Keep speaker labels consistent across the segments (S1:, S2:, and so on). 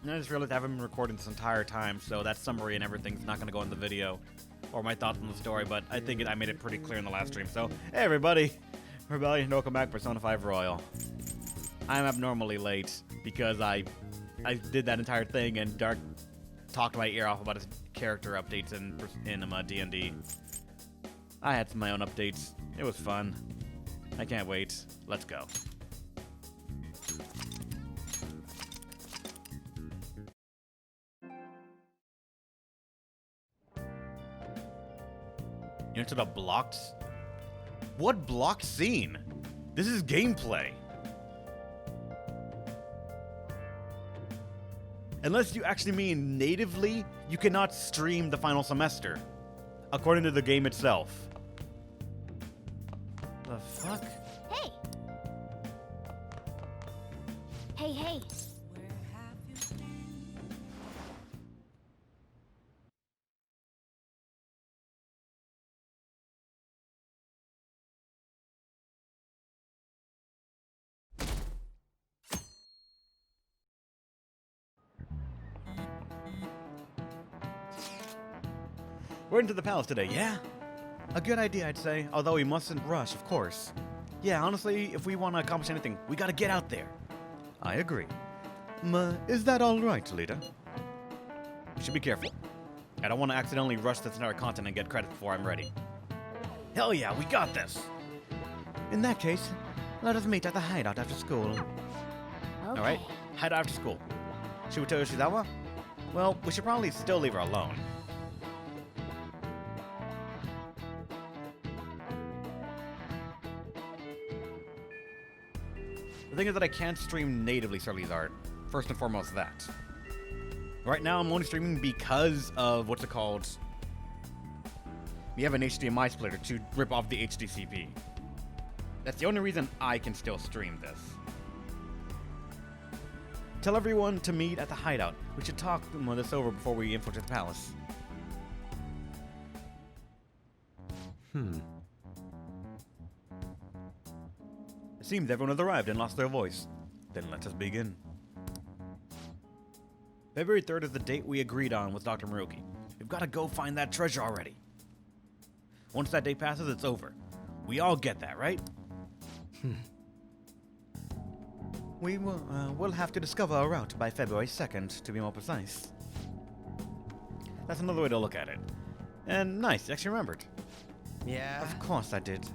S1: And I just realized I haven't been recording this entire time, so that summary and everything's not going to go in the video, or my thoughts on the story, but I think I made it pretty clear in the last stream. So, hey everybody, Rebellion, welcome back, Persona 5 Royal. I'm abnormally late, because I did that entire thing, and Dark talked my ear off about his character updates in D&D. I had my own updates. It was fun. I can't wait. Let's go. You entered a blocked... What blocked scene? This is gameplay. Unless you actually mean natively, you cannot stream the final semester, according to the game itself. The fuck?
S2: Hey! Hey, hey!
S1: We're into the palace today, yeah? A good idea, I'd say, although we mustn't rush, of course. Yeah, honestly, if we want to accomplish anything, we gotta get out there. I agree. Is that alright, leader? You should be careful. I don't want to accidentally rush this entire continent and get credit before I'm ready. Hell yeah, we got this! In that case, let us meet at the hideout after school.
S2: Okay.
S1: Alright, hideout after school. Should we tell Yoshizawa? Well, we should probably still leave her alone. The thing is that I can't stream natively Starly's art. First and foremost, that. Right now, I'm only streaming because of what's it called? We have an HDMI splitter to rip off the HDCP. That's the only reason I can still stream this. Tell everyone to meet at the hideout. We should talk this over before we infiltrate the palace. It seems everyone has arrived and lost their voice. Then let us begin. February 3rd is the date we agreed on with Dr. Maruki. We've got to go find that treasure already. Once that date passes, it's over. We all get that, right? We'll have to discover a route by February 2nd, to be more precise. That's another way to look at it. And nice, you actually remembered.
S3: Yeah?
S1: Of course I did.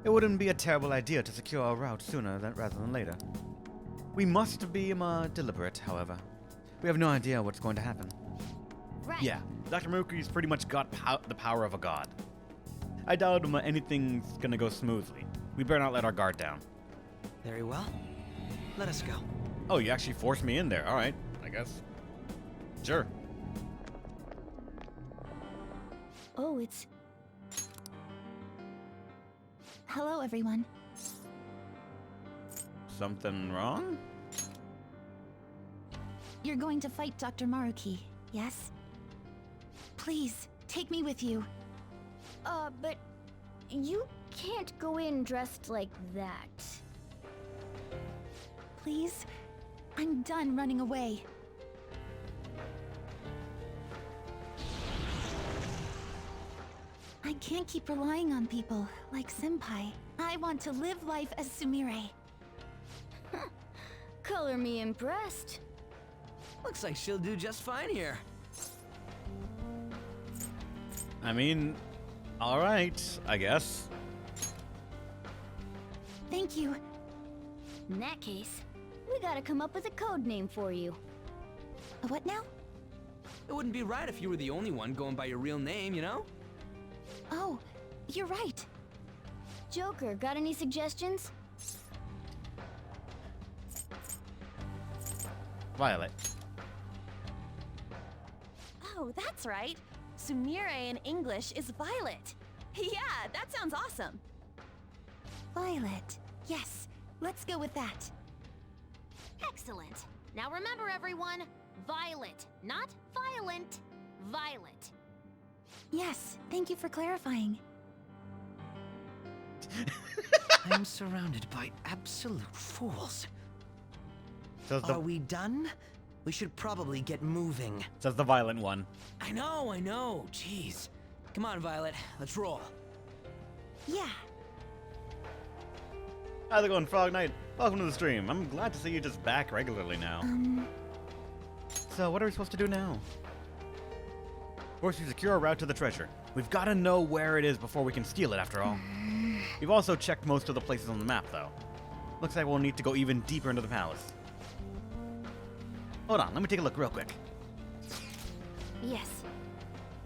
S1: It wouldn't be a terrible idea to secure a route sooner rather than later. We must be deliberate, however. We have no idea what's going to happen.
S2: Right.
S1: Yeah, Dr. Maruki's pretty much got the power of a god. I doubt anything's gonna go smoothly. We better not let our guard down.
S3: Very well. Let us go.
S1: Oh, you actually forced me in there. Alright, I guess. Sure.
S2: Oh, it's... Hello, everyone.
S1: Something wrong?
S2: You're going to fight Dr. Maruki, yes? Please, take me with you. But you can't go in dressed like that. Please? I'm done running away. I can't keep relying on people like Senpai. I want to live life as Sumire. Color me impressed.
S3: Looks like she'll do just fine here.
S1: I mean, alright, I guess.
S2: Thank you. In that case, we gotta come up with a code name for you. A what now?
S3: It wouldn't be right if you were the only one going by your real name, you know?
S2: Oh, you're right. Joker, got any suggestions?
S1: Violet.
S4: Oh, that's right. Sumire in English is Violet. Yeah, that sounds awesome.
S2: Violet. Yes, let's go with that.
S5: Excellent. Now remember, everyone, Violet, not violent. Violet.
S2: Yes, thank you for clarifying.
S3: I'm surrounded by absolute fools.
S1: Does
S3: Are we done? We should probably get moving.
S1: Says the violent one.
S3: I know. Jeez. Come on, Violet. Let's roll.
S2: Yeah.
S1: How's it going, Frog Knight? Welcome to the stream. I'm glad to see you just back regularly now. So, what are we supposed to do now? Of course, we secure a route to the treasure. We've got to know where it is before we can steal it, after all. We've also checked most of the places on the map, though. Looks like we'll need to go even deeper into the palace. Hold on, let me take a look real quick.
S2: Yes.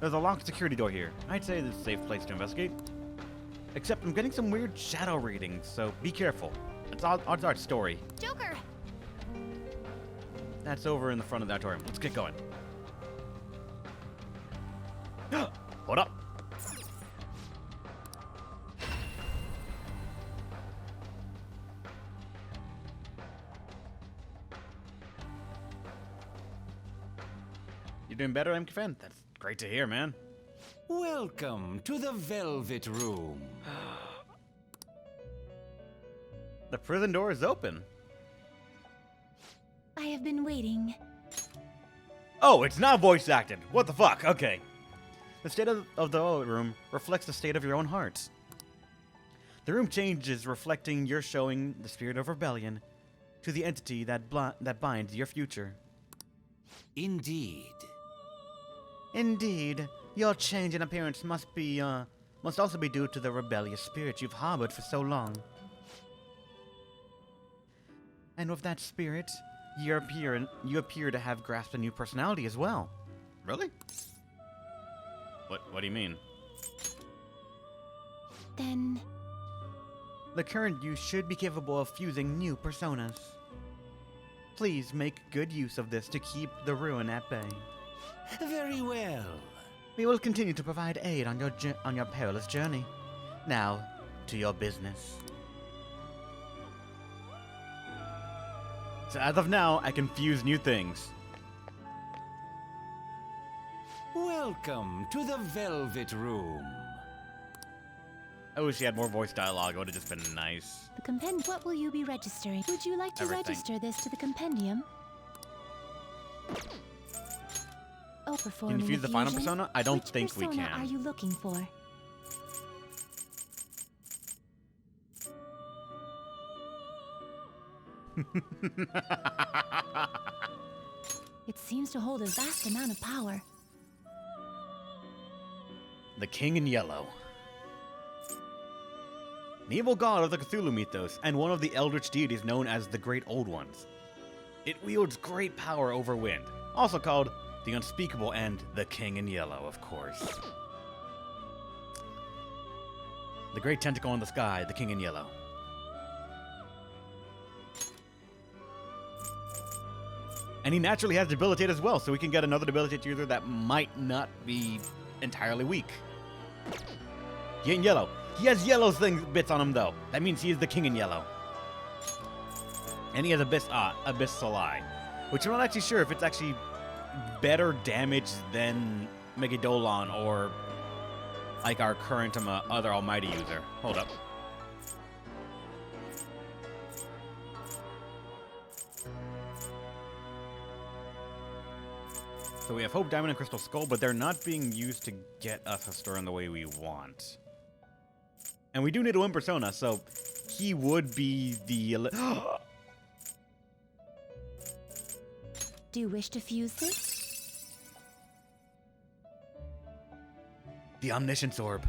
S1: There's a locked security door here. I'd say this is a safe place to investigate. Except I'm getting some weird shadow readings, so be careful. It's our story.
S2: Joker!
S1: That's over in the front of the auditorium. Let's get going. Hold up. You're doing better, MK Fan? That's great to hear, man.
S6: Welcome to the Velvet Room.
S1: The prison door is open.
S2: I have been waiting.
S1: Oh, it's not voice acted. What the fuck? Okay. The state of the room reflects the state of your own hearts. The room changes, reflecting your showing the spirit of rebellion to the entity that binds your future.
S6: Indeed.
S1: Indeed, your change in appearance must also be due to the rebellious spirit you've harbored for so long. And with that spirit, you appear to have grasped a new personality as well. Really? What do you mean?
S2: Then...
S1: The current you should be capable of fusing new personas. Please make good use of this to keep the ruin at bay.
S6: Very well.
S1: We will continue to provide aid on your perilous journey. Now, to your business. So as of now, I can fuse new things.
S6: Welcome to the Velvet Room.
S1: I wish he had more voice dialogue. It would have just been nice.
S2: The what will you be registering? Would you like to
S1: Everything.
S2: register this to the compendium? Oh, performing
S1: Can you fuse the final
S2: fusion?
S1: persona? I don't
S2: Which
S1: think we
S2: persona
S1: can.
S2: are you looking for? It seems to hold a vast amount of power.
S1: The King in Yellow. An evil god of the Cthulhu mythos, and one of the eldritch deities known as the Great Old Ones. It wields great power over wind, also called the Unspeakable and the King in Yellow, of course. The great tentacle in the sky, the King in Yellow. And he naturally has Debilitate as well, so we can get another Debilitate user that might not be entirely weak. He ain't yellow. He has yellow bits on him, though. That means he is the King in Yellow. And he has Abyssal Eye, which I'm not actually sure if it's actually better damage than Megadolon or like our current other Almighty user. Hold up. So we have Hope Diamond and Crystal Skull, but they're not being used to get us a stir in the way we want. And we do need a win persona, so he would be the...
S2: Do you wish to fuse this?
S1: The Omniscience Orb.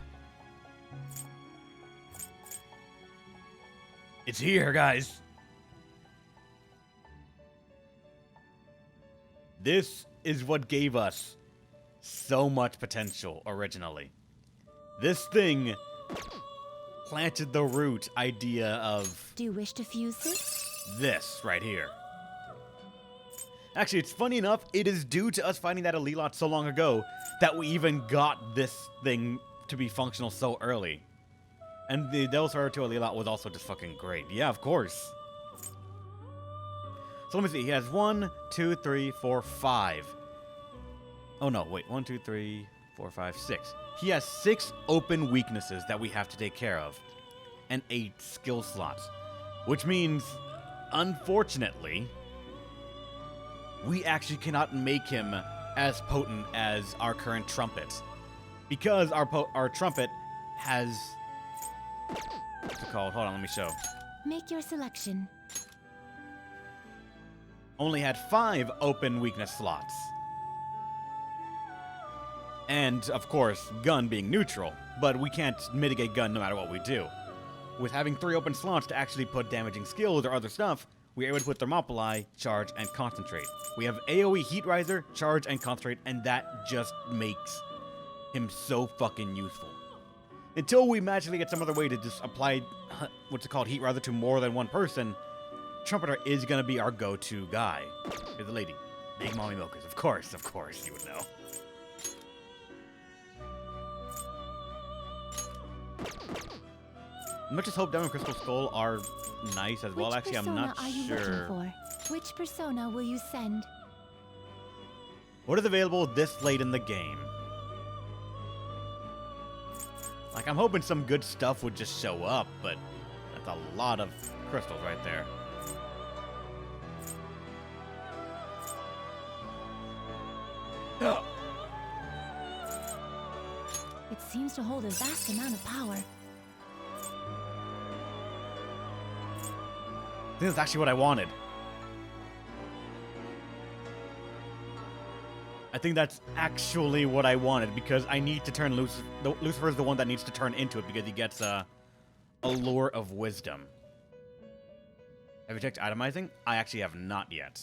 S1: It's here, guys. This is what gave us so much potential originally. This thing planted the root idea of
S2: Do you wish to fuse
S1: this right here. Actually, it's funny enough, it is due to us finding that Alilot so long ago that we even got this thing to be functional so early. And the Delsaur to Alilot was also just fucking great. Yeah, of course. So let me see. He has 1, 2, 3, 4, 5. Oh no, wait. 1, 2, 3, 4, 5, 6. He has 6 open weaknesses that we have to take care of. And 8 skill slots. Which means, unfortunately, we actually cannot make him as potent as our current trumpet. Because our trumpet has... What's it called? Hold on, let me show.
S2: Make your selection.
S1: Only had 5 open weakness slots. And, of course, gun being neutral. But we can't mitigate gun no matter what we do. With having 3 open slots to actually put damaging skills or other stuff, we're able to put Thermopylae, Charge, and Concentrate. We have AoE Heat Riser, Charge, and Concentrate, and that just makes him so fucking useful. Until we magically get some other way to just apply, what's it called, Heat Riser to more than one person, Trumpeter is gonna be our go-to guy. Here's the lady. Big Mommy Milkers. Of course, you would know. Much as Hope, Diamond, and Crystal Skull are nice as well.
S2: Which
S1: Actually, I'm
S2: persona
S1: not
S2: are you
S1: sure.
S2: looking for? Which persona will you send?
S1: What is available this late in the game? Like, I'm hoping some good stuff would just show up, but that's a lot of crystals right there.
S2: It seems to hold a vast amount of power.
S1: I think that's actually what I wanted. I think that's actually what I wanted, because I need to turn Lucifer. Lucifer is the one that needs to turn into it, because he gets a Lure of Wisdom. Have you checked itemizing? I actually have not yet.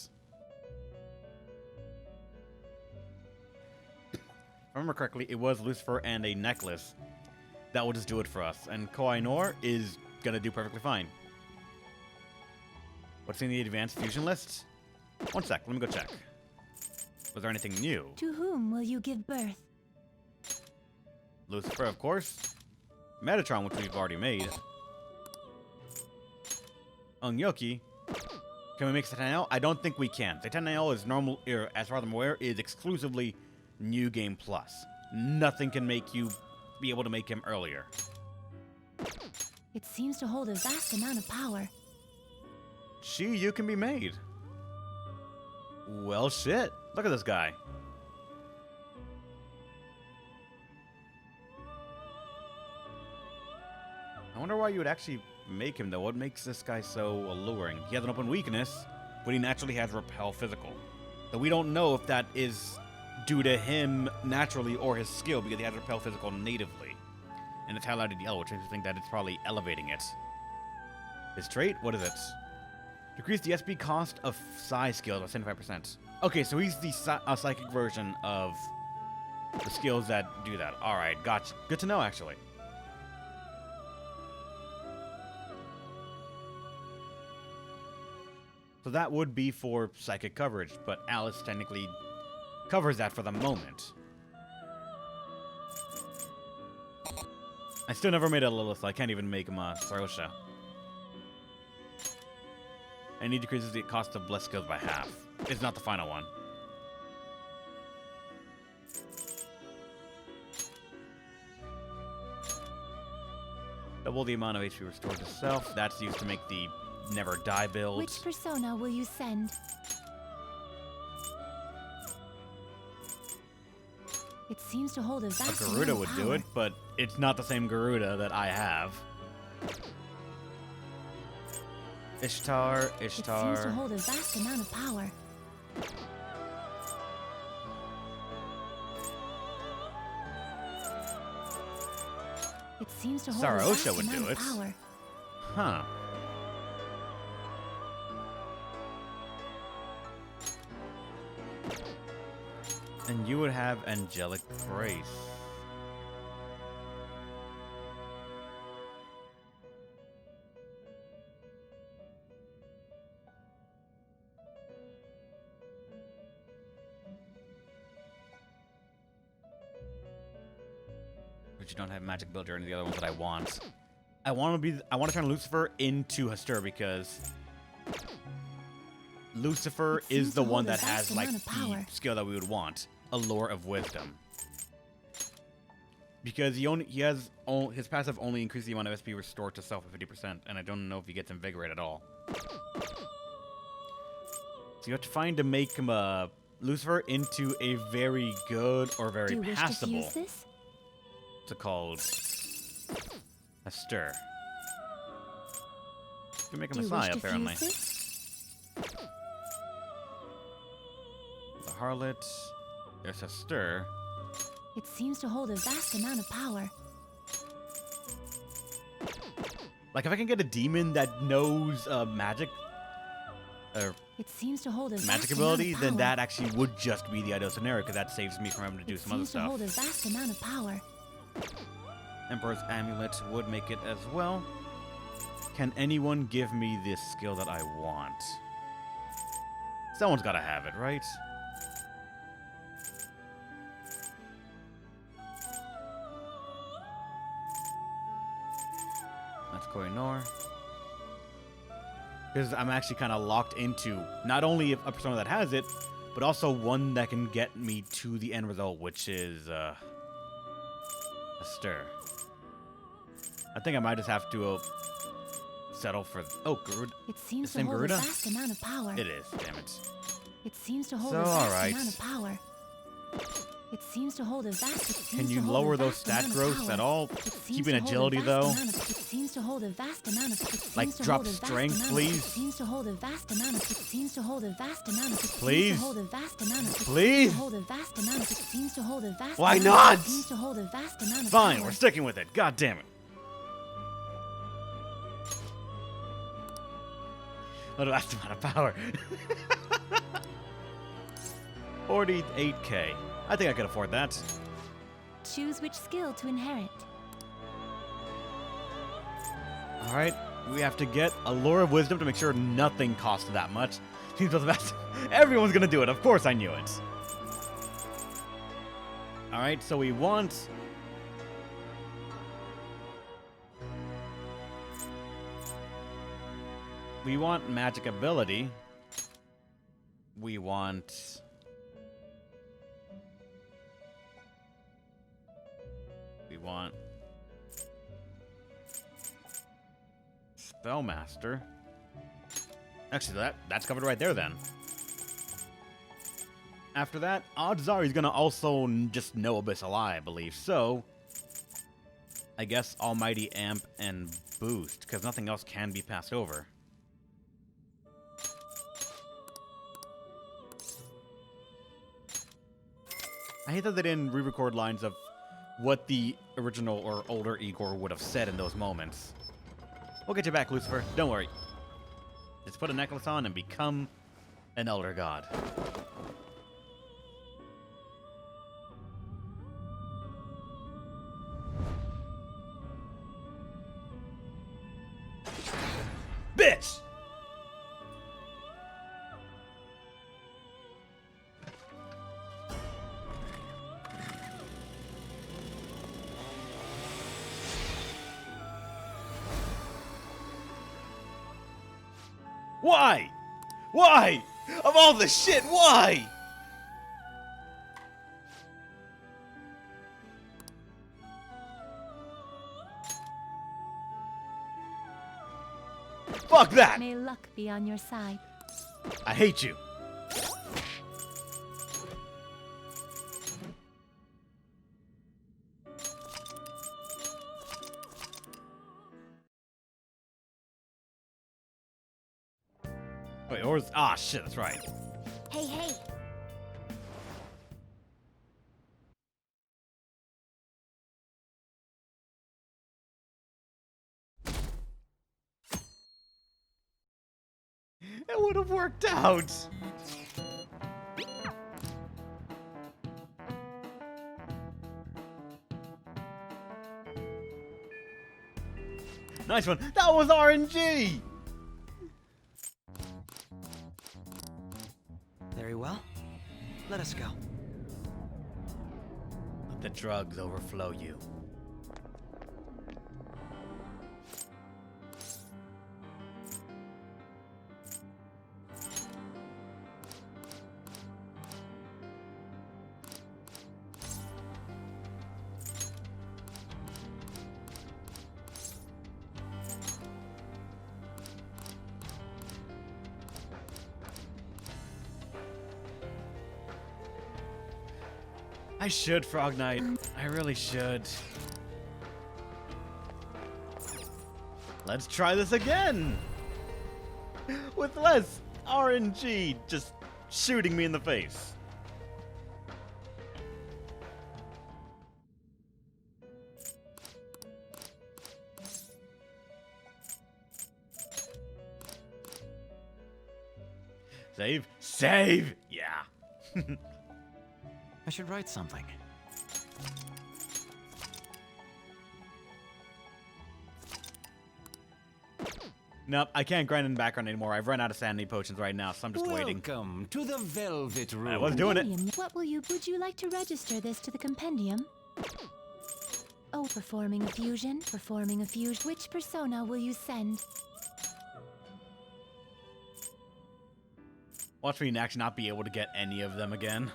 S1: If I remember correctly, it was Lucifer and a necklace that will just do it for us. And Koh-i-Noor is going to do perfectly fine. What's in the advanced fusion list? One sec, let me go check. Was there anything new?
S2: To whom will you give birth?
S1: Lucifer, of course. Metatron, which we've already made. Ungyoki. Can we make Satanael? I don't think we can. Satanael is normal, as far as I'm aware, is exclusively New Game Plus. Nothing can make you be able to make him earlier.
S2: It seems to hold a vast amount of power.
S1: You can be made. Well, shit. Look at this guy. I wonder why you would actually make him, though. What makes this guy so alluring? He has an open weakness, but he naturally has Repel Physical. So we don't know if that is due to him naturally or his skill, because he has Repel Physical natively. And it's highlighted yellow, which makes me think that it's probably elevating it. His trait? What is it? Decrease the SP cost of Psi skills by 75%. Okay, so he's the psychic version of the skills that do that. Alright, gotcha. Good to know, actually. So that would be for psychic coverage, but Alice technically covers that for the moment. I still never made a Lilith, so I can't even make him a Sarosha. And he decreases the cost of blessed skills by half. It's not the final one. Double the amount of HP restored to self. That's used to make the never die build.
S2: Which persona will you send? It seems to hold a vast amount
S1: Garuda
S2: of
S1: would
S2: power.
S1: do it, but it's not the same Garuda that I have. Ishtar.
S2: It seems to hold a vast amount of power. It seems to hold a vast
S1: Sarosha would
S2: amount
S1: do
S2: of
S1: it.
S2: power.
S1: Huh. And you would have Angelic Grace. But you don't have Magic Builder or any of the other ones that I want. I want to turn Lucifer into Hastur because Lucifer
S2: It seems
S1: is the
S2: to
S1: one
S2: hold a
S1: that has
S2: vast
S1: like
S2: amount of
S1: the
S2: power.
S1: skill that we would want, Allure of Wisdom. Because his passive only increases the amount of SP restored to self by 50%, and I don't know if he gets Invigorate at all. So you have to find to make him Lucifer into a very good or
S2: Do
S1: very
S2: you wish to
S1: passable.
S2: fuse this?
S1: What's it called? A stir. You can make a
S2: Do you wish
S1: Messiah,
S2: to
S1: apparently.
S2: fuse this?
S1: The harlot. There's a stir.
S2: It seems to hold a vast amount of power.
S1: Like, if I can get a demon that knows magic, or
S2: It seems to hold a
S1: magic
S2: vast
S1: ability,
S2: amount of
S1: then
S2: power.
S1: that actually would just be the ideal scenario, because that saves me from having to do
S2: It
S1: some other
S2: seems to
S1: stuff.
S2: hold a vast amount of power.
S1: Emperor's Amulet would make it as well. Can anyone give me this skill that I want? Someone's gotta have it, right? That's Koinor. Because I'm actually kind of locked into not only a persona that has it, but also one that can get me to the end result, which is a stir. I think I might just have to settle for... Oh, Garud.
S2: It seems
S1: It's
S2: to
S1: in
S2: hold
S1: Garuda?
S2: a vast amount of power.
S1: It is, damn it.
S2: It seems to hold
S1: So,
S2: a vast
S1: alright.
S2: amount of power. It seems to hold a vast. It seems
S1: Can
S2: to
S1: you
S2: hold
S1: lower
S2: a
S1: those
S2: vast
S1: stat
S2: amount of
S1: growths
S2: power.
S1: at all?
S2: It seems
S1: Keeping
S2: to hold a
S1: agility,
S2: vast
S1: though?
S2: amount of- It seems to hold a vast amount of. It seems
S1: Like,
S2: to
S1: drop
S2: hold a vast
S1: strength,
S2: amount of-
S1: please?
S2: It seems to hold a vast amount of. It seems to hold a vast amount of. It
S1: Please?
S2: seems to hold a vast amount of. It
S1: Please?
S2: seems to hold a vast amount of. It seems to hold a vast.
S1: Why
S2: amount
S1: not?
S2: Of, it seems to hold a vast amount of.
S1: Fine,
S2: power.
S1: we're sticking with it. God damn it. What a vast amount of power. 48k. I think I could afford that.
S2: Choose which skill to inherit.
S1: Alright, we have to get a Lure of Wisdom to make sure nothing costs that much. Seems like the best. Everyone's gonna do it. Of course I knew it. Alright, so we want... We want magic ability. We want... We want... Spellmaster. Actually, that's covered right there then. After that, odds are he's gonna also just know Abyss Ally, I believe. So, I guess Almighty Amp and Boost, because nothing else can be passed over. I hate that they didn't re-record lines of what the original or older Igor would have said in those moments. We'll get you back, Lucifer. Don't worry. Just put a necklace on and become an Elder God. Bitch! Why? Why? Of all the shit, why? Fuck that!
S2: May luck be on your side.
S1: I hate you. Wait, or ah shit, that's right.
S5: Hey, hey.
S1: It would have worked out. Nice one. That was RNG.
S3: Very well. Let us go.
S1: Let the drugs overflow you. I should, Frog Knight. I really should. Let's try this again! With less RNG just shooting me in the face. Save? Save! Yeah.
S6: I should write something.
S1: Nope, I can't grind in the background anymore. I've run out of sanity potions right now, so I'm just waiting.
S6: Welcome to the Velvet Room.
S1: I was doing it.
S2: Compendium. What would you like to register this to the compendium? Oh, performing a fusion. Which persona will you send?
S1: Watch me actually not be able to get any of them again.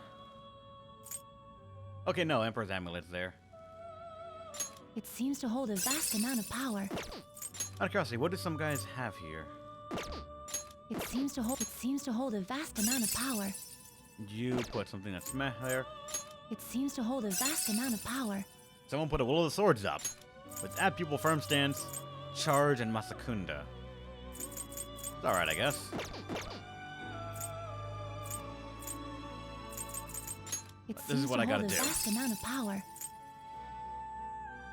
S1: Okay, no, Emperor's Amulet's there.
S2: It seems to hold a vast amount of power.
S1: Out of curiosity, what do some guys have here?
S2: It seems to hold a vast amount of power.
S1: You put something that's meh there.
S2: It seems to hold a vast amount of power.
S1: Someone put a Will of the Swords up. With Ab Pupil Firm Stance, Charge, and Masakunda. It's alright, I guess.
S2: It
S1: This is
S2: seems
S1: what
S2: to
S1: I gotta
S2: hold a
S1: do.
S2: vast amount of power.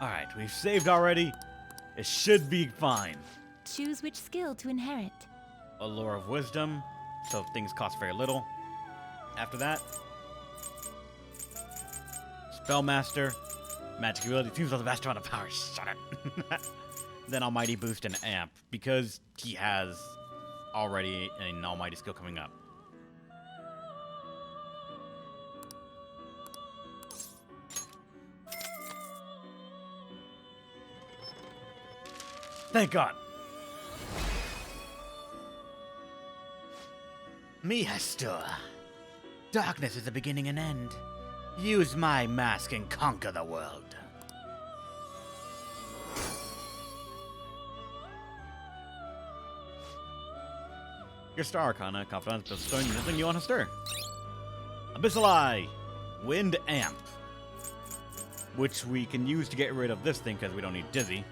S1: Alright, we've saved already. It should be fine.
S2: Choose which skill to inherit.
S1: Allure of Wisdom, so things cost very little. After that, Spellmaster, Magic Ability, seems like the vast amount of power. Shut it. Then Almighty Boost and Amp, because he has already an Almighty skill coming up. Thank God. Mihastur. Darkness is a beginning and end. Use my mask and conquer the world. Your Star Arcana, Confidence, bestowing nothing you want to stir. Abyssal Eye, Wind Amp, which we can use to get rid of this thing because we don't need Dizzy.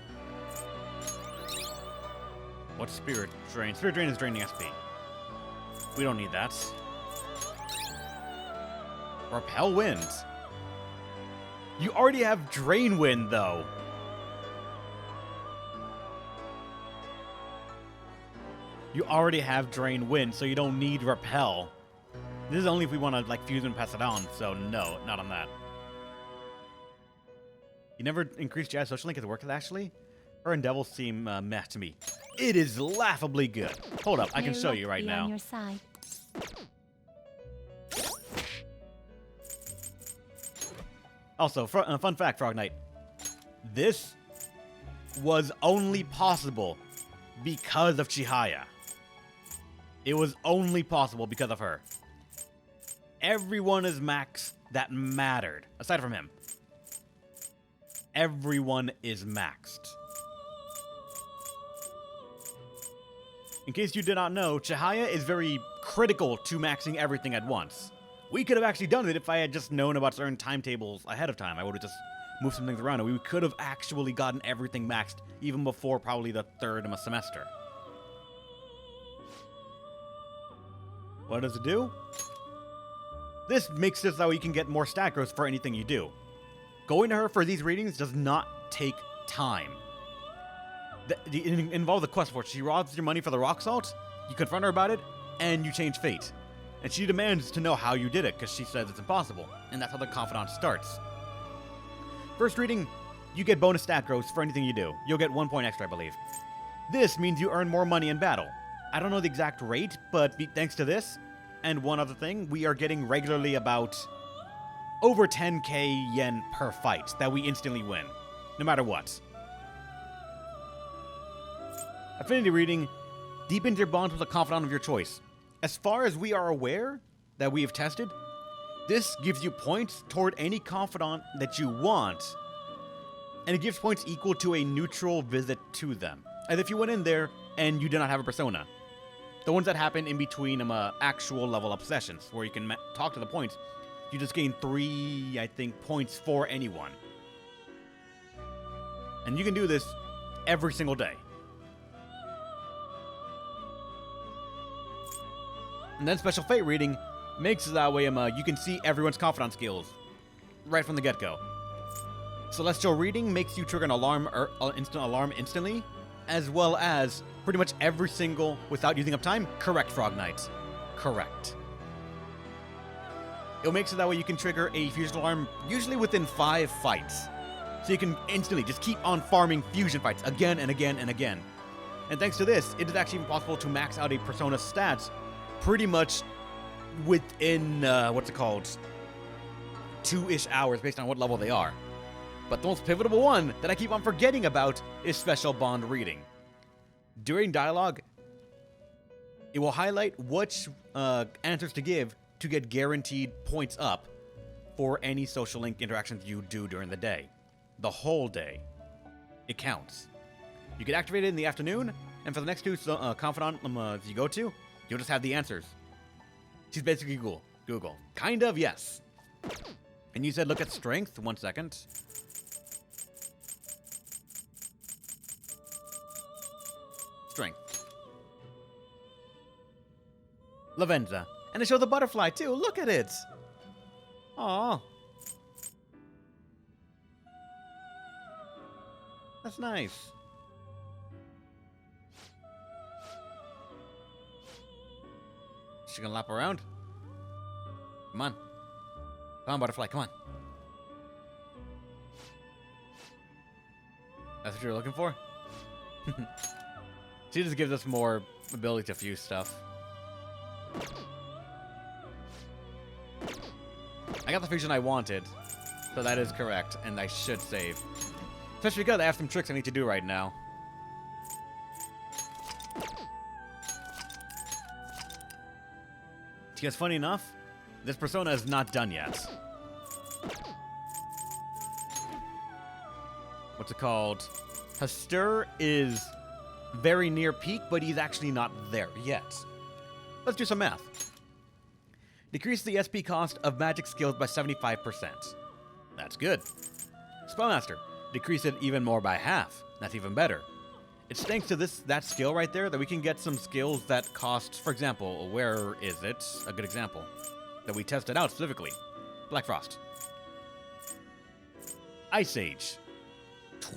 S1: What's Spirit Drain? Spirit Drain is draining SP. We don't need that. Repel Wind. You already have Drain Wind, though. You already have Drain Wind, so you don't need Repel. This is only if we want to, like, fuse and pass it on, so no, not on that. You never increased Jazz Social Link at the work, actually? Her and Devils seem meh to me. It is laughably good. Hold up, I can
S2: May
S1: show
S2: luck
S1: you right
S2: be
S1: now.
S2: On your side.
S1: Also, fun fact, Frog Knight. This was only possible because of Chihaya. It was only possible because of her. Everyone is max that mattered, aside from him. Everyone is maxed. In case you did not know, Chihaya is very critical to maxing everything at once. We could have actually done it if I had just known about certain timetables ahead of time. I would have just moved some things around, and we could have actually gotten everything maxed even before probably the third of a semester. What does it do? This makes it so you can get more stat growth for anything you do. Going to her for these readings does not take time. It involves the quest for it. She robs your money for the rock salt, you confront her about it, and you change fate. And she demands to know how you did it, because she says it's impossible. And that's how the confidant starts. First reading, you get bonus stat growth for anything you do. You'll get 1 point extra, I believe. This means you earn more money in battle. I don't know the exact rate, but thanks to this, and one other thing, we are getting regularly about over 10k yen per fight that we instantly win, no matter what. Affinity reading, deepens your bonds with a confidant of your choice. As far as we are aware that we have tested, this gives you points toward any confidant that you want, and it gives points equal to a neutral visit to them, as if you went in there and you did not have a persona. The ones that happen in between actual level up sessions, where you can talk to the points, you just gain 3, I think, points for anyone. And you can do this every single day. And then Special Fate reading makes it that way you can see everyone's confidant skills right from the get-go. Celestial reading makes you trigger an alarm or instant alarm instantly, as well as pretty much every single, without using up time, correct Frog Knights. Correct. It makes it that way you can trigger a fusion alarm usually within 5 fights. So you can instantly just keep on farming fusion fights again and again and again. And thanks to this, it is actually possible to max out a Persona's stats pretty much within, 2-ish hours based on what level they are. But the most pivotal one that I keep on forgetting about is Special Bond reading. During dialogue, it will highlight which answers to give to get guaranteed points up for any social link interactions you do during the day. The whole day. It counts. You can activate it in the afternoon, and for the next 2 confidant you go to, you'll just have the answers. She's basically Google. Kind of, yes. And you said look at strength. 1 second. Strength. Lavenza. And they show the butterfly, too. Look at it. Aww. That's nice. She gonna lap around? Come on. Come on, butterfly, come on. That's what you're looking for? She just gives us more ability to fuse stuff. I got the fusion I wanted, so that is correct, and I should save. Especially because I have some tricks I need to do right now. Because funny enough, this persona is not done yet. What's it called? Hastur is very near peak, but he's actually not there yet. Let's do some math. Decrease the SP cost of magic skills by 75%. That's good. Spellmaster. Decrease it even more by half. That's even better. It's thanks to that skill right there that we can get some skills that cost, for example, where is it? A good example that we tested out specifically. Black Frost. Ice Age.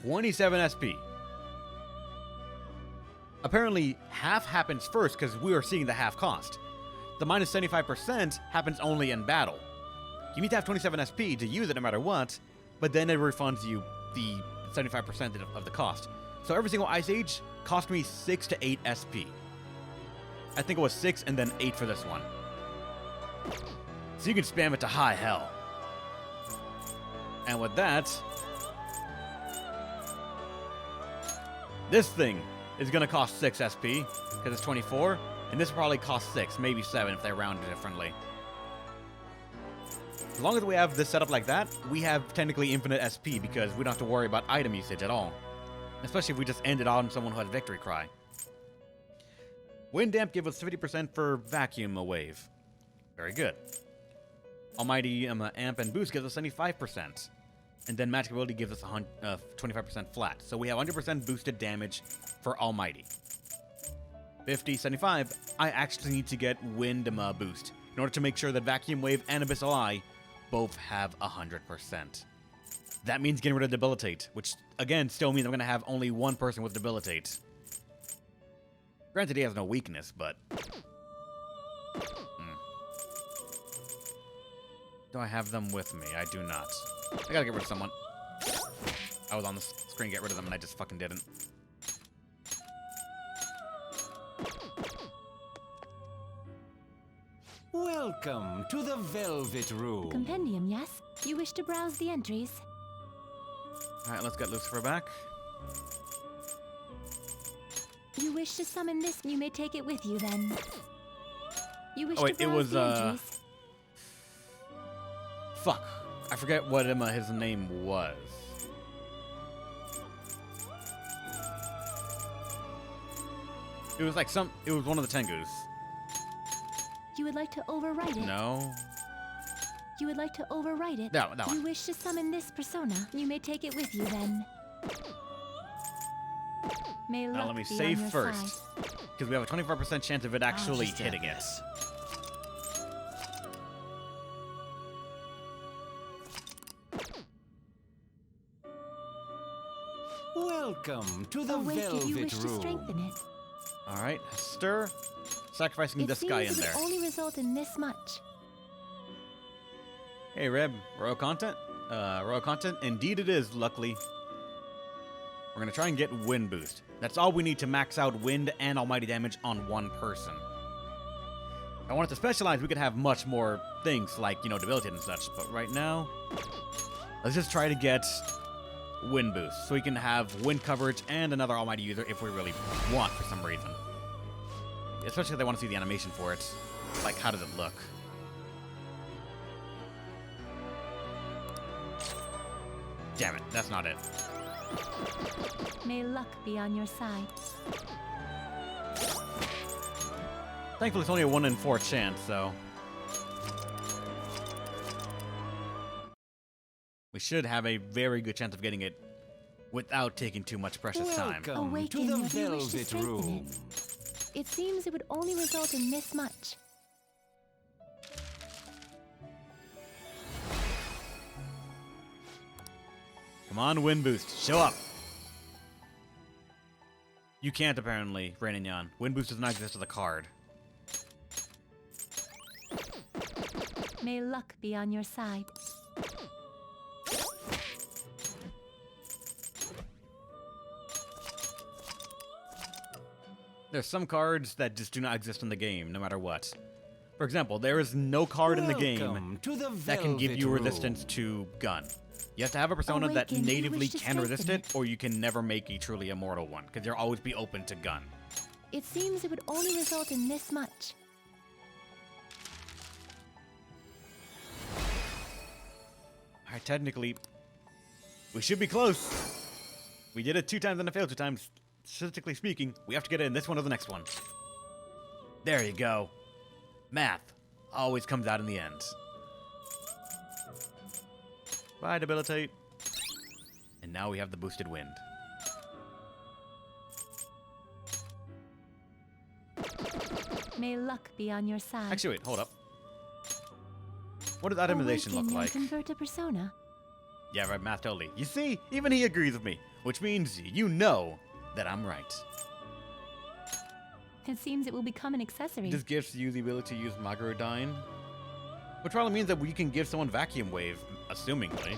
S1: 27 SP. Apparently, half happens first because we are seeing the half cost. The minus 75% happens only in battle. You need to have 27 SP to use it no matter what, but then it refunds you the 75% of the cost. So every single Ice Age cost me 6 to 8 SP. I think it was 6 and then 8 for this one. So you can spam it to high hell. And with that, this thing is going to cost 6 SP because it's 24, and this will probably cost 6, maybe 7 if they round it differently. As long as we have this set up like that, we have technically infinite SP because we don't have to worry about item usage at all. Especially if we just end it on someone who has Victory Cry. Wind Damp gives us 50% for Vacuum Wave. Very good. Almighty Amp and Boost gives us 75%. And then Magic Ability gives us 25% flat. So we have 100% boosted damage for Almighty. 50, 75, I actually need to get Wind Boost in order to make sure that Vacuum Wave and Abyssal Eye both have 100%. That means getting rid of Debilitate, which, again, still means I'm going to have only one person with Debilitate. Granted, he has no weakness, but... Do I have them with me? I do not. I gotta get rid of someone. I was on the screen to get rid of them, and I just fucking didn't.
S6: Welcome to the Velvet Room.
S2: Compendium, yes? You wish to browse the entries?
S1: Alright, let's get Lucifer back.
S2: You wish to summon this, you may take it with you then. You wish
S1: Oh, wait,
S2: to
S1: it
S2: browse
S1: was,
S2: the entries?
S1: Fuck. I forget what his name was. It was like it was one of the Tengus.
S2: You would like to overwrite it?
S1: No.
S2: you would like to overwrite it.
S1: That one.
S2: You wish to summon this persona. You may take it with you then. May
S1: Now
S2: luck
S1: let me
S2: be
S1: save
S2: on your
S1: first,
S2: side.
S1: because we have a 24% chance of it actually
S6: just
S1: hitting
S6: have
S1: it.
S6: this. Welcome to the
S2: Awake if you wish
S6: Velvet
S2: to
S6: Room.
S2: strengthen it.
S1: All right, stir, sacrificing
S2: It
S1: this
S2: seems
S1: guy in
S2: it
S1: there.
S2: would only result in this much.
S1: Hey, Reb, royal content? Royal content? Indeed it is, luckily. We're gonna try and get wind boost. That's all we need to max out wind and almighty damage on one person. If I wanted to specialize, we could have much more things like, you know, debilitate and such. But right now, let's just try to get wind boost. So we can have wind coverage and another almighty user if we really want for some reason. Especially if they want to see the animation for it. Like, how does it look? Damn it, that's not it.
S2: May luck be on your side.
S1: Thankfully, it's only a 1 in 4 chance, so we should have a very good chance of getting it without taking too much precious time.
S6: Welcome
S2: Awaken
S6: to the
S2: if you wish to
S6: Velvet
S2: strengthen
S6: Room.
S2: It seems it would only result in this much.
S1: Come on, wind boost, show up. You can't apparently, Rain and Yan. Wind boost does not exist as a card.
S2: May luck be on your side.
S1: There's some cards that just do not exist in the game, no matter what. For example, there is no card in the game
S6: Welcome to the
S1: that can give
S6: Velvet
S1: you
S6: Room.
S1: resistance to gun. You have to have a persona that
S2: Awaken, you
S1: natively
S2: wish to
S1: can resist
S2: strengthen
S1: it, or you can never make a truly immortal one, because you'll always be open to gun.
S2: It seems it would only result in this much.
S1: Alright, technically, we should be close. We did it 2 times and it failed 2 times. Statistically speaking, we have to get it in this one or the next one. There you go. Math always comes out in the end. Bye, debilitate. And now we have the boosted wind.
S2: May luck be on your side.
S1: Actually, wait, hold up. What does itemization look
S2: Awaken
S1: like?
S2: and convert a persona.
S1: Yeah, right, math totally. You see, even he agrees with me, which means you know that I'm right.
S2: It seems it will become an accessory.
S1: This gives you the ability to use Magarodine, which probably means that we can give someone Vacuum Wave, assumingly.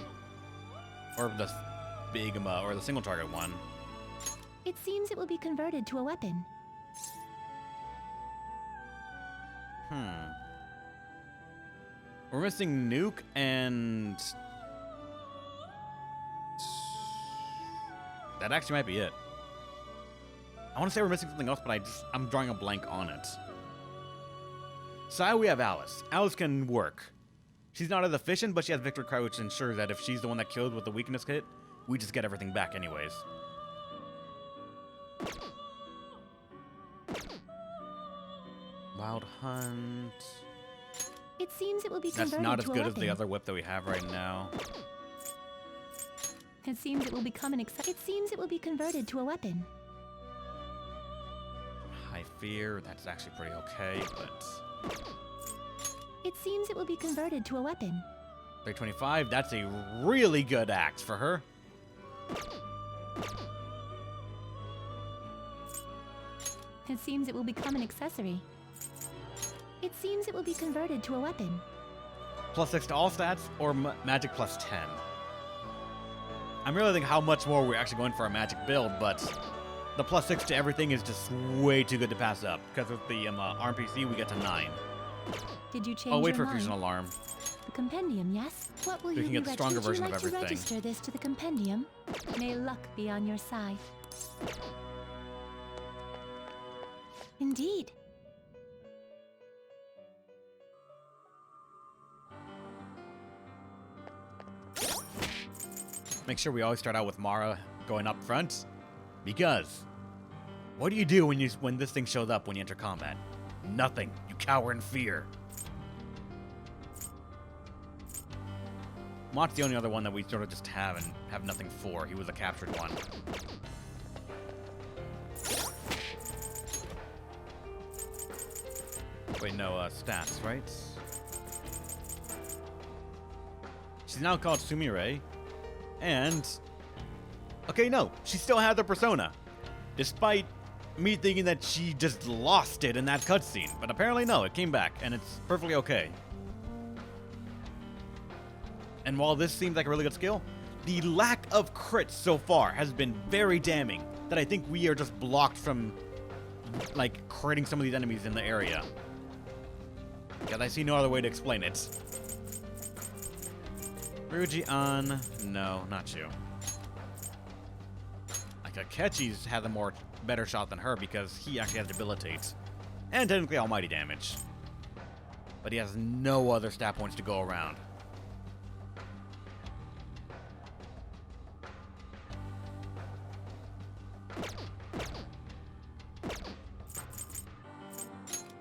S1: Or the big, or the single target one.
S2: It seems it will be converted to a weapon.
S1: We're missing Nuke and... That actually might be it. I want to say we're missing something else, but I'm drawing a blank on it. Sai, we have Alice. Alice can work. She's not as efficient, but she has Victory Cry, which ensures that if she's the one that kills with the weakness hit, we just get everything back anyways. Wild Hunt...
S2: It seems it will be
S1: That's
S2: converted
S1: not as
S2: to a
S1: good
S2: weapon.
S1: as the other whip that we have right now.
S2: It seems it will become an It seems it will be converted to a weapon.
S1: High Fear, that's actually pretty okay, but...
S2: It seems it will be converted to a weapon.
S1: 325, that's a really good axe for her.
S2: It seems it will become an accessory. It seems it will be converted to a weapon.
S1: +6 to all stats, or magic +10. I'm realizing how much more we're actually going for a magic build, but the +6 to everything is just way too good to pass up. Because with the RNPC, we get to 9.
S2: Did you change
S1: Oh, wait
S2: your
S1: for a
S2: mind?
S1: fusion alarm.
S2: The compendium, yes? What will
S1: We
S2: you
S1: can
S2: be
S1: get the stronger
S2: Would you
S1: version of
S2: like to
S1: everything.
S2: register this to the compendium? May luck be on your side. Indeed.
S1: Make sure we always start out with Mara going up front. Because, what do you do when this thing shows up when you enter combat? Nothing. You cower in fear. Mott's the only other one that we sort of just have and have nothing for. He was a captured one. Wait, no, stats, right? She's now called Sumire. And... okay, no. She still had the persona. Despite me thinking that she just lost it in that cutscene. But apparently, no. It came back. And it's perfectly okay. And while this seems like a really good skill, the lack of crits so far has been very damning. That I think we are just blocked from, like, critting some of these enemies in the area. Because I see no other way to explain it. Ryuji on... no, not you. Like, Akechi's has a better shot than her because he actually has Debilitate. And technically Almighty damage. But he has no other stat points to go around.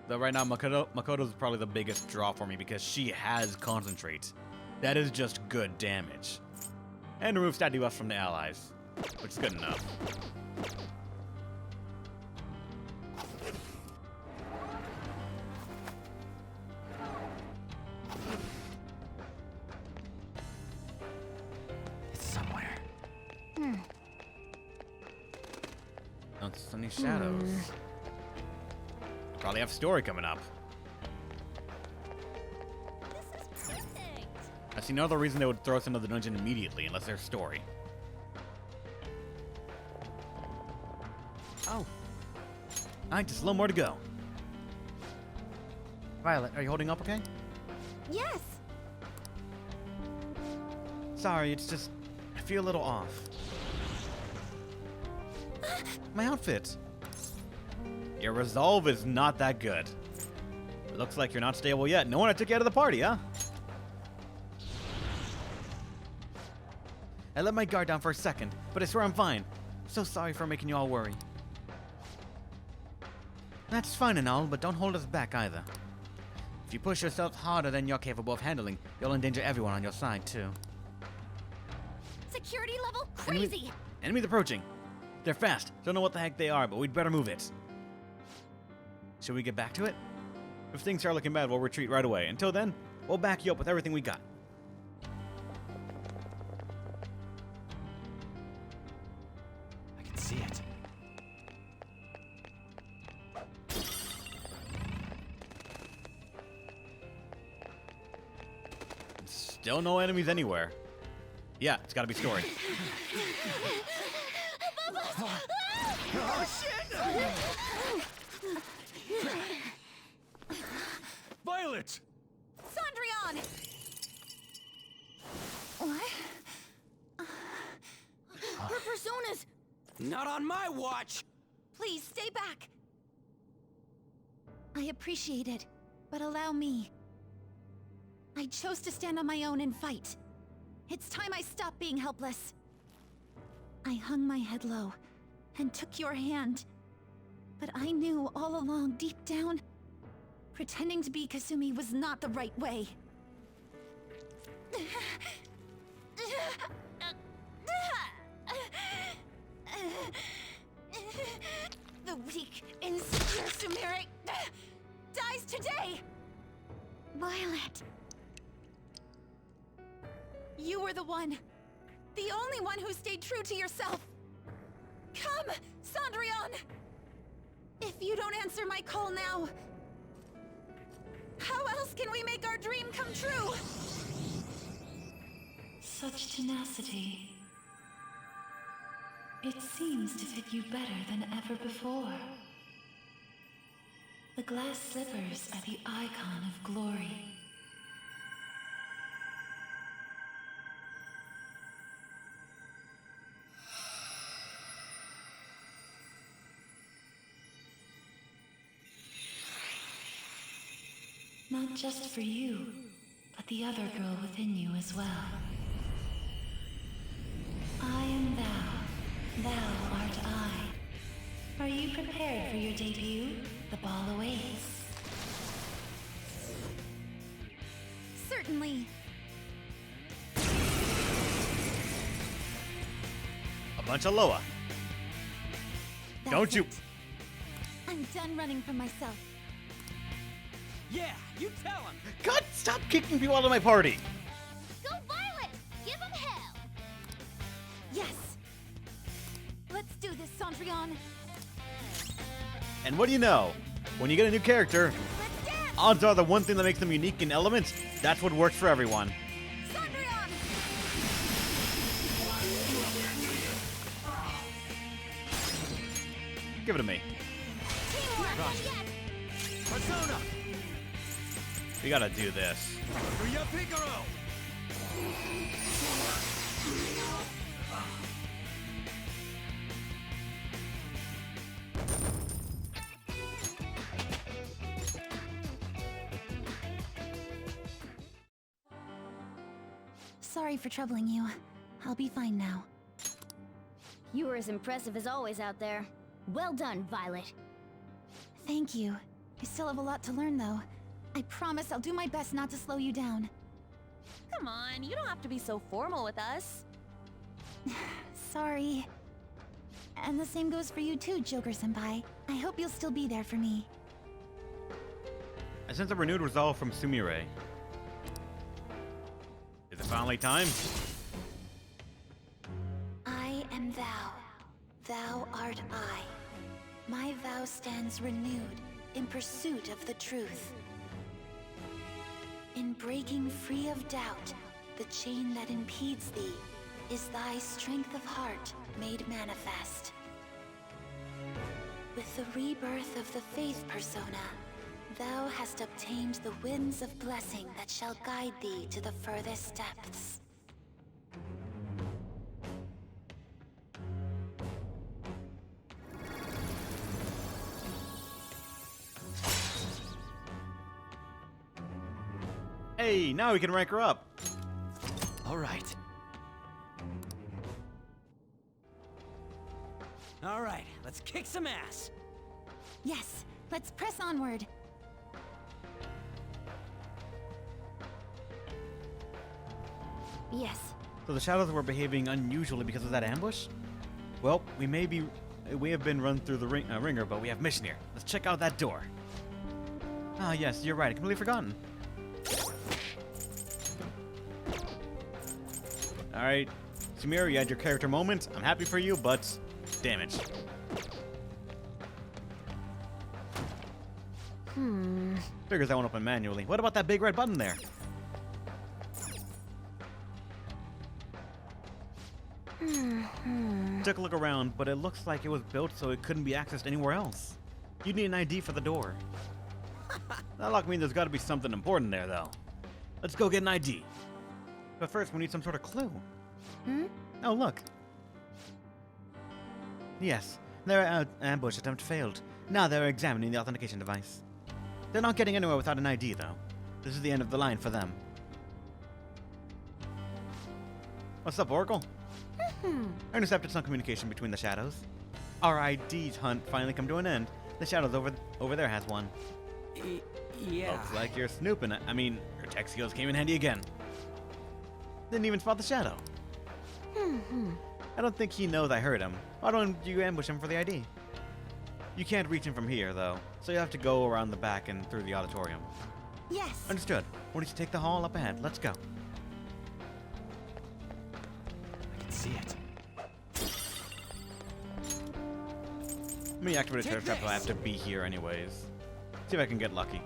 S1: Though right now, Makoto's probably the biggest draw for me because she has Concentrate. That is just good damage. And remove stat debuffs from the allies, which is good enough.
S6: It's somewhere.
S1: Don't see any shadows. Probably have story coming up.
S5: This is perfect.
S1: I see no other reason they would throw us into the dungeon immediately unless there's story. Oh. Alright, just a little more to go. Violet, are you holding up okay?
S2: Yes.
S1: Sorry, it's just... I feel a little off. My outfit. Your resolve is not that good. It looks like you're not stable yet. No one took you out of the party, huh? I let my guard down for a second, but I swear I'm fine. So sorry for making you all worry. That's fine and all, but don't hold us back either. If you push yourself harder than you're capable of handling, you'll endanger everyone on your side, too.
S5: Security level crazy.
S1: Enemies approaching. They're fast. Don't know what the heck they are, but we'd better move it. Should we get back to it? If things start looking bad, we'll retreat right away. Until then, we'll back you up with everything we got.
S6: I can see it.
S1: Still no enemies anywhere. Yeah, it's gotta be story.
S6: Violet!
S4: Cendrillon!
S2: What?
S4: Her personas!
S3: Not on my watch!
S4: Please, stay back!
S2: I appreciate it, but allow me. I chose to stand on my own and fight. It's time I stopped being helpless. I hung my head low and took your hand. But I knew all along, deep down, pretending to be Kasumi was not the right way.
S4: The weak, insecure Sumire dies today!
S2: Violet! You were the one. The only one who stayed true to yourself.
S4: Come, Cendrillon!
S2: If you don't answer my call now,
S4: How else can we make our dream come true?
S7: Such tenacity. It seems to fit you better than ever before. The glass slippers are the icon of glory. Not just for you, but the other girl within you as well. I am thou, thou art I. Are you prepared for your debut? The ball awaits.
S2: certainly.
S1: Punch a Loa.
S2: That's
S1: Don't you-
S2: it. I'm done running from myself.
S3: Yeah, you tell him.
S1: God, stop kicking people out of my party.
S5: Go Violet! Give him hell!
S2: Yes. Let's do this, Cendrillon.
S1: And what do you know? When you get a new character,
S2: Let's dance!
S1: odds are the one thing that makes them unique in elements, that's what works for everyone.
S2: Cendrillon!
S1: Give it to me.
S2: Teamwork!
S5: Yes!
S3: Persona!
S1: We gotta do this.
S3: Booyah Picaro!
S2: Sorry for troubling you. I'll be fine now.
S5: You were as impressive as always out there. Well done, Violet.
S2: Thank you. I still have a lot to learn, though. I promise I'll do my best not to slow you down.
S4: Come on, you don't have to be so formal with us.
S2: Sorry. And the same goes for you too, Joker-senpai. I hope you'll still be there for me.
S1: I sense a renewed resolve from Sumire. Is it finally time?
S7: I am thou. Thou art I. My vow stands renewed in pursuit of the truth. In breaking free of doubt, the chain that impedes thee is thy strength of heart made manifest. With the rebirth of the Faith Persona, thou hast obtained the winds of blessing that shall guide thee to the furthest depths.
S1: Hey, now we can rank her up.
S3: All right. All right, let's kick some ass.
S2: Yes, let's press onward.
S5: Yes.
S1: So the shadows were behaving unusually because of that ambush? Well, we have been run through the ringer, but we have mission here. Let's check out that door. Ah, yes, you're right. I completely forgotten. Alright, Sumire, you had your character moment. I'm happy for you, but damage. Figures that won't open manually. What about that big red button there? Took a look around, but it looks like it was built so it couldn't be accessed anywhere else. You'd need an ID for the door. That lock means there's got to be something important there, though. Let's go get an ID. But first, we need some sort of clue. Oh, look. Yes, their ambush attempt failed. Now they're examining the authentication device. They're not getting anywhere without an ID, though. This is the end of the line for them. What's up, Oracle? I intercepted some communication between the shadows. Our ID's hunt finally come to an end. The shadows over there has one.
S3: Yeah.
S1: Looks like you're snooping. I mean, your tech skills came in handy again. Didn't even spot the shadow. I don't think he knows I heard him. Why don't you ambush him for the ID? You can't reach him from here, though, so you have to go around the back and through the auditorium.
S2: Yes.
S1: Understood. Why don't you take the hall up ahead? Let's go.
S3: I can see it.
S1: Let me activate a
S3: Take
S1: treasure trap, so I have
S3: this.
S1: to be here anyways. See if I can get lucky.